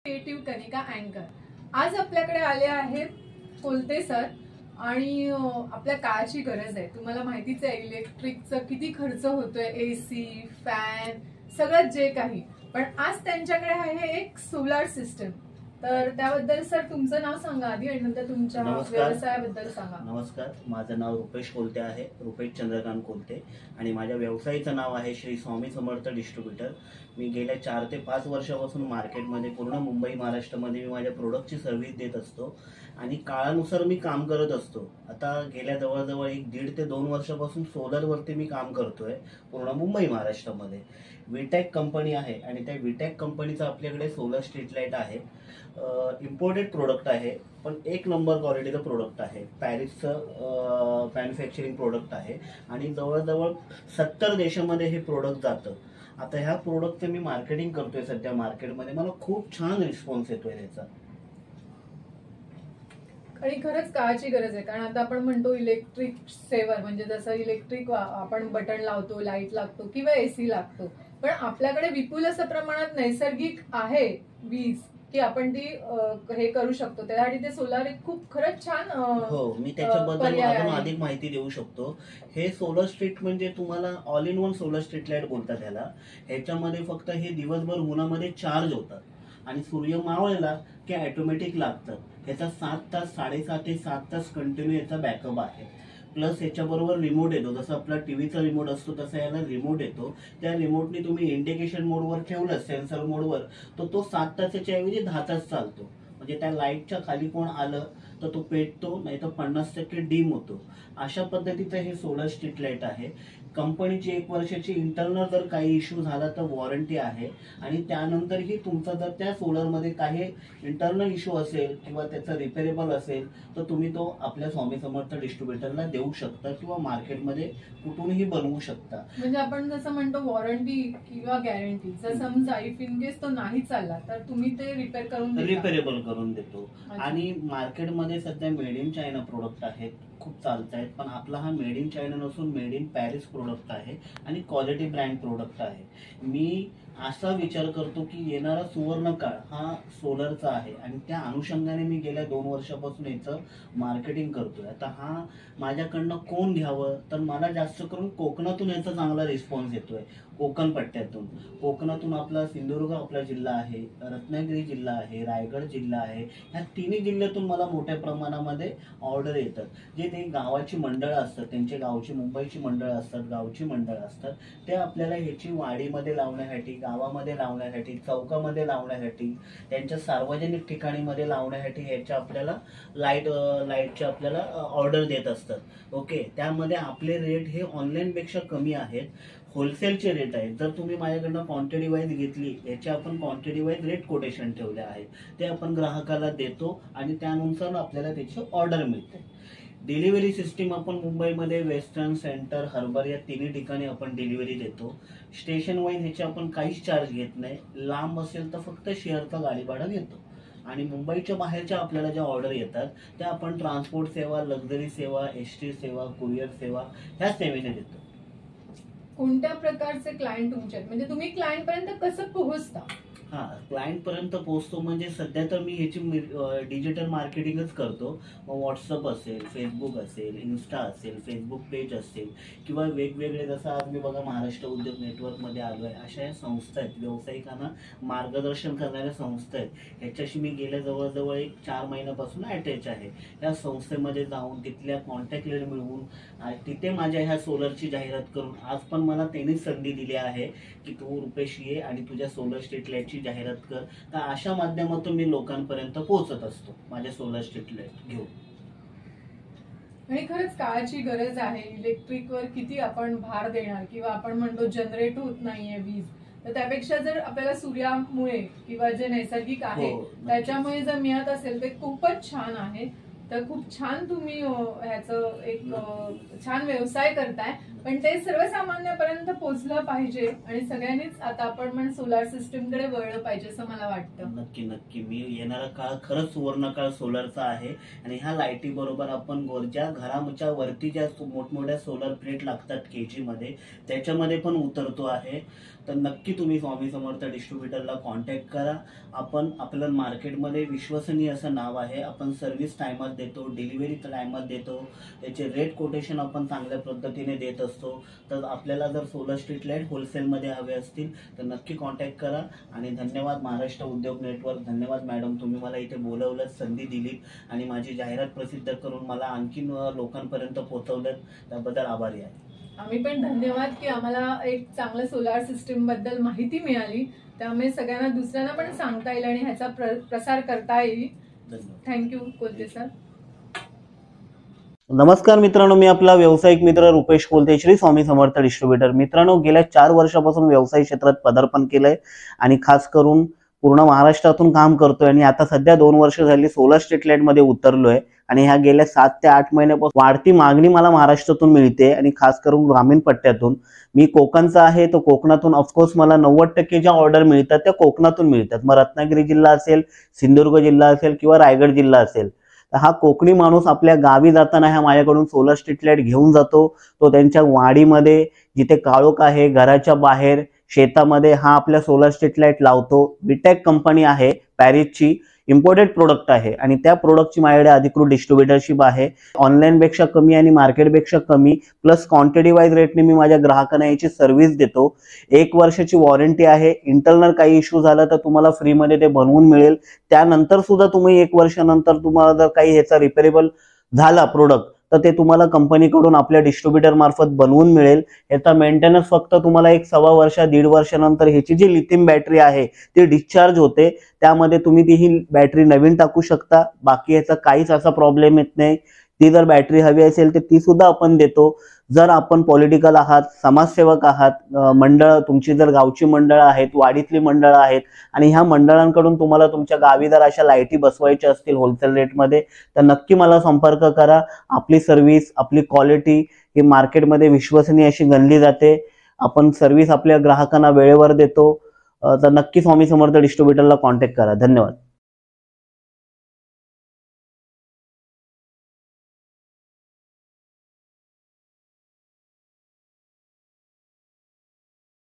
Creative Kanika अँकर। आज आपल्याकडे आले आहेत कोलते सर आणि आपल्या काळाची गरज आहे। तुम्हाला माहितीच आहे इलेक्ट्रिकचा किती खर्च होतोय, एसी, फॅन, सगळं जे काही, पण आज त्यांच्याकडे आहे एक सोलार सिस्टम। तर त्याबद्दल सर तुमचं नाव सांगा आधी आणि नंतर तुमच्या व्यवसायाबद्दल सांगा। नमस्कार, माझं नाव रुपेश कोलते आहे, रुपेश चंद्रकांत कोलते, आणि माझ्या व्यवसायाचं नाव आहे श्री स्वामी समर्थ डिस्ट्रीब्युटर। मी गेल्या 4 ते 5 वर्षापासून मार्केटमध्ये पूर्ण मुंबई महाराष्ट्रामध्ये मी माझ्या प्रोडक्टची सर्व्हिस देत असतो आणि काळानुसार मी काम करत असतो। आता गेल्या जवळजवळ 1.5 ते 2 वर्षापासून सोलरवरती मी काम करतोय पूर्ण मुंबई महाराष्ट्रामध्ये। विटॅक कंपनी आहे आणि त्या विटॅक कंपनीचा आपल्याकडे सोलर स्ट्रीट लाईट आहे। इम्पोर्टेड प्रोडक्ट आहे, पण 1 नंबर क्वालिटीचं प्रोडक्ट आहे। पॅरिसचं मॅन्युफॅक्चरिंग प्रोडक्ट आहे आणि जवळजवळ 70 देशामध्ये हे प्रोडक्ट जातं। आता ह्या प्रोडक्टचं मी मार्केटिंग करतोय सध्या मार्केटमध्ये, मला खूप छान रिस्पॉन्स येतोय त्याचा। आणि खरंच काळाची गरज आहे, कारण आता आपण म्हणतो इलेक्ट्रिक सेवर, म्हणजे जसं इलेक्ट्रिक आपण बटन लावतो, लाईट लागतो किंवा एसी लागतो, पण आपल्याकडे विपुल असं प्रमाणात नैसर्गिक आहे वीज की आपण ती हे करू शकतो। त्यासाठी ते सोलार एक खूप खरंच छान हो, मी त्याच्याबद्दल अजून अधिक माहिती देऊ शकतो। हे सोलर स्ट्रीट म्हणजे तुम्हाला all in one solar street light बोलतात ह्याला। ह्याच्यामध्ये फक्त हे दिवसभर उन्हामध्ये चार्ज होतात आणि सूर्य मावळला की ऑटोमॅटिक लागतं। ह्याचा 7 तास 7.5 ते 7 तास कंटिन्यू याचा बॅकअप आहे। प्लस याच्याबरोबर रिमोट येतो, जसं आपला टीव्हीचा रिमोट असतो तसा याला रिमोट येतो। त्या रिमोटने तुम्ही इंडिकेशन मोडवर ठेवलं, सेन्सर मोडवर, तर तो 7 तासाच्या ऐवजी 10 तास चालतो। म्हणजे त्या लाईटच्या खाली कोण आलं तर तो पेटतो, नाही तर 50% डीम होतो। अशा पद्धतीचं हे सोलर स्ट्रीट लाईट आहे। कंपनीची 1 वर्षाची इंटरनल जर काही इश्यू झाला तर वॉरंटी आहे, आणि त्यानंतरही तुमचा जर त्या सोलरमध्ये काही इंटरनल इश्यू असेल किंवा त्याचा रिपेरेबल असेल तर तुम्ही तो आपल्या स्वामी समर्थ डिस्ट्रीब्युटरला देऊ शकता किंवा मार्केटमध्ये कुठूनही बनवू शकता। म्हणजे आपण जसं म्हणतो वॉरंटी किंवा गॅरंटी, जर समजा इफ इन केस तो नाही चालला तर तुम्ही ते रिपेरेबल करून देतो। आणि मार्केटमध्ये सध्या मेड इन चायना प्रोडक्ट आहेत, खूप चालत आहेत, पण आपला हा मेड इन चायना नसून मेड इन पॅरिस प्रोडक्ट आहे आणि क्वालिटी ब्रँड प्रोडक्ट आहे। मी असा विचार करतो की येणारा सुवर्ण काळ हा सोलरचा आहे आणि त्या अनुषंगाने मी गेल्या 2 वर्षापासून याचं मार्केटिंग करतोय। आता हा माझ्याकडनं कोण घ्यावं, तर मला जास्त करून कोकणातून याचा चांगला रिस्पॉन्स येतोय। कोकण कोकणातून आपला सिंधुदुर्ग आपला जिल्हा आहे, रत्नागिरी जिल्हा आहे, रायगड जिल्हा आहे, ह्या 3 जिल्ह्यातून मला मोठ्या प्रमाणामध्ये ऑर्डर येतात। जे ते गावाची मंडळं असतात, त्यांचे गावची मुंबईची मंडळं असतात, गावची मंडळं असतात, ते आपल्याला ह्याची वाडीमध्ये लावण्यासाठी, गावामध्ये लावण्यासाठी, चौकामध्ये लावण्यासाठी, त्यांच्या सार्वजनिक ठिकाणीमध्ये लावण्यासाठी ह्याच्या आपल्याला लाईटच्या आपल्याला ऑर्डर देत असतात। ओके, त्यामध्ये आपले रेट हे ऑनलाईन पेक्षा कमी आहेत, होलसेलचे रेट आहेत। जर तुम्ही माझ्याकडनं क्वांटिटी वाईज घेतली, याचे आपण क्वांटिटी वाईज रेट कोटेशन ठेवले आहेत, ते आपण ग्राहकाला देतो आणि त्यानुसार आपल्याला त्याची ऑर्डर मिळते। डिलिव्हरी सिस्टीम आपण मुंबईमध्ये वेस्टर्न, सेंटर, हार्बर या 3 ठिकाणी आपण डिलिव्हरी देतो। स्टेशन वाईज ह्याचे आपण काहीच चार्ज घेत नाही, लांब असेल तर फक्त शेअरचा गाडी भाडा घेतो। आणि मुंबईच्या बाहेरच्या आपल्याला ज्या ऑर्डर येतात त्या आपण ट्रान्सपोर्ट सेवा, लक्झरी सेवा, एसटी सेवा, कुरिअर सेवा ह्या सेवेने देतो। कोणत्या प्रकारचे क्लायंट तुमचे आहेत, म्हणजे तुम्ही क्लायंट पर्यंत कसं पोहोचता? क्लायंट पर्यंत पोहोचतो म्हणजे सध्या तर मी ह्याची डिजिटल मार्केटिंगच करतो। मग व्हॉट्सअप असेल, फेसबुक असेल, इन्स्टा असेल, फेसबुक पेज असेल, किंवा वेगवेगळे, जसं आज मी बघा महाराष्ट्र उद्योग नेटवर्कमध्ये आलोय, अशा या संस्था आहेत, व्यावसायिकांना मार्गदर्शन करणाऱ्या संस्था आहेत। ह्याच्याशी मी गेल्या जवळजवळ 4 महिन्यापासून अटॅच आहे। या संस्थेमध्ये जाऊन तिथल्या कॉन्टॅक्ट मिळवून तिथे माझ्या ह्या सोलरची जाहिरात करून आज पण मला त्यांनीच संधी दिली आहे की तू रुपेश ये आणि तुझ्या सोलर स्ट्रीट लाईटची जाहिरात कर। तर अशा माध्यमातून मी लोकांपर्यंत पोहोचत असतो माझ्या सोलर स्ट्रीट लाईट घेऊन। आणि खरंच काळाची गरज आहे। इलेक्ट्रिकवर किती आपण भार देणार, किंवा आपण म्हणतो जनरेट होत नाहीये वीज, तर त्यापेक्षा जर आपल्याला सूर्यामुळे किंवा जे नैसर्गिक आहे त्याच्यामुळे जर मिळत असेल ते खूपच छान आहे। तर खूप छान तुम्ही ह्याचं एक छान व्यवसाय करताय, पण ते सर्वसामान्यापर्यंत पोहोचलं पाहिजे आणि सगळ्यांनीच आता आपण सोलार सिस्टीम कडे वळलं पाहिजे असं मला वाटतं. नक्की नक्की. मी येणारा काळ खरंच सुवर्ण काळ सोलरचा आहे आणि ह्या लाईटी बरोबर आपण ज्या घराच्या वरती ज्या मोठमोठ्या सोलर प्लेट लागतात केजी मध्ये, त्याच्यामध्ये पण उतरतो आहे. तर नक्की तुम्ही स्वामी समर्थ डिस्ट्रीब्युटरला कॉन्टॅक्ट करा. आपण आपल्या मार्केटमध्ये विश्वसनीय असं नाव आहे. आपण सर्व्हिस टायमात देतो, डिलिव्हरी टायमात देतो, त्याचे रेट कोटेशन आपण चांगल्या पद्धतीने देत असतो. तर आपल्याला जर सोलर स्ट्रीट लाईट होलसेलमध्ये हवे असतील तर नक्की कॉन्टॅक्ट करा. आणि धन्यवाद महाराष्ट्र उद्योग नेटवर्क, धन्यवाद मॅडम, तुम्ही मला इथे बोलवलं, संधी दिली आणि माझी जाहिरात प्रसिद्ध करून मला आणखीन लोकांपर्यंत पोहोचवलं, त्याबद्दल आभारी आहे. आम्ही पण धन्यवाद की आम्हाला एक चांगलं सोलार सिस्टीम बद्दल माहिती मिळाली, त्यामुळे सगळ्यांना दुसऱ्यांना पण सांगता येईल आणि ह्याचा प्रसार करता येईल. Thank you Kolte sir. नमस्कार मित्रांनो, मी आपला व्यावसायिक मित्र रुपेश कोलते, श्री स्वामी समर्थ डिस्ट्रीब्युटर. मित्रांनो, गेल्या 4 वर्षापासून व्यवसाय क्षेत्रात पदार्पण केलंय आणि खास करून पूर्ण महाराष्ट्रातून काम करतोय आणि आता सध्या 2 वर्ष झाली सोलर स्ट्रीट लाईट मध्ये उतरलोय आणि ह्या गेल्या 7 ते 8 महिन्यापासून वाढती मागणी मला महाराष्ट्रातून मिळते आणि खास करून ग्रामीण पट्ट्यातून. मी कोकणचा आहे, तो कोकणातून ऑफकोर्स मला 90% ज्या ऑर्डर मिळतात त्या कोकणातून मिळतात. मग रत्नागिरी जिल्हा असेल, सिंधुदुर्ग जिल्हा असेल किंवा रायगड जिल्हा असेल, तर हा कोकणी माणूस आपल्या गावी जाताना ह्या माझ्याकडून सोलर स्ट्रीट लाईट घेऊन जातो. तो त्यांच्या वाडीमध्ये जिथे काळोख आहे, घराच्या बाहेर, शेतामध्ये हा आपल्या सोलर स्ट्रीट लाईट लावतो. विटेक कंपनी आहे, पॅरिसची, इम्पोर्टेड प्रोडक्ट आहे आणि त्या प्रोडक्टची माझ्याकडे अधिकृत डिस्ट्रीब्युटरशिप आहे. ऑनलाईन पेक्षा कमी आणि मार्केटपेक्षा कमी प्लस क्वांटिटी वाईज रेटने मी माझ्या ग्राहकांना याची सर्व्हिस देतो. 1 वर्षाची वॉरंटी आहे. इंटरनल काही इश्यू झाला तर तुम्हाला फ्रीमध्ये ते बनवून मिळेल. त्यानंतर सुद्धा तुम्ही 1 वर्षानंतर तुम्हाला जर काही ह्याचा रिपेरेबल झाला प्रोडक्ट तर ते तुम्हाला कंपनीकडून आपल्या डिस्ट्रीब्युटर मार्फत बनवून मिळेल. याचा मेंटेनन्स फक्त तुम्हाला 1.25 वर्ष 1.5 वर्षानंतर ह्याची जी लिथियम बॅटरी आहे ती डिस्चार्ज होते, त्यामध्ये तुम्ही ती ही बॅटरी नवीन टाकू शकता. बाकी याचा काहीच असा प्रॉब्लेम येत नाही. ती जर बॅटरी हवी असेल तर ती सुद्धा आपण देतो. जर आपण पॉलिटिकल आहात, समाजसेवक आहात, मंडळ, तुमची जर गावची मंडळ आहेत, वाडीतली मंडळ आहेत आणि ह्या मंडळांकडून तुम्हाला तुमच्या गावी जर अशा लाईटी बसवायच्या असतील होलसेल रेटमध्ये तर नक्की मला संपर्क करा. आपली सर्व्हिस, आपली क्वालिटी ही मार्केटमध्ये विश्वसनीय अशी गणली जाते. आपण सर्व्हिस आपल्या ग्राहकांना वेळेवर देतो. तर नक्की स्वामी समर्थ डिस्ट्रीब्युटरला कॉन्टॅक्ट करा. धन्यवाद.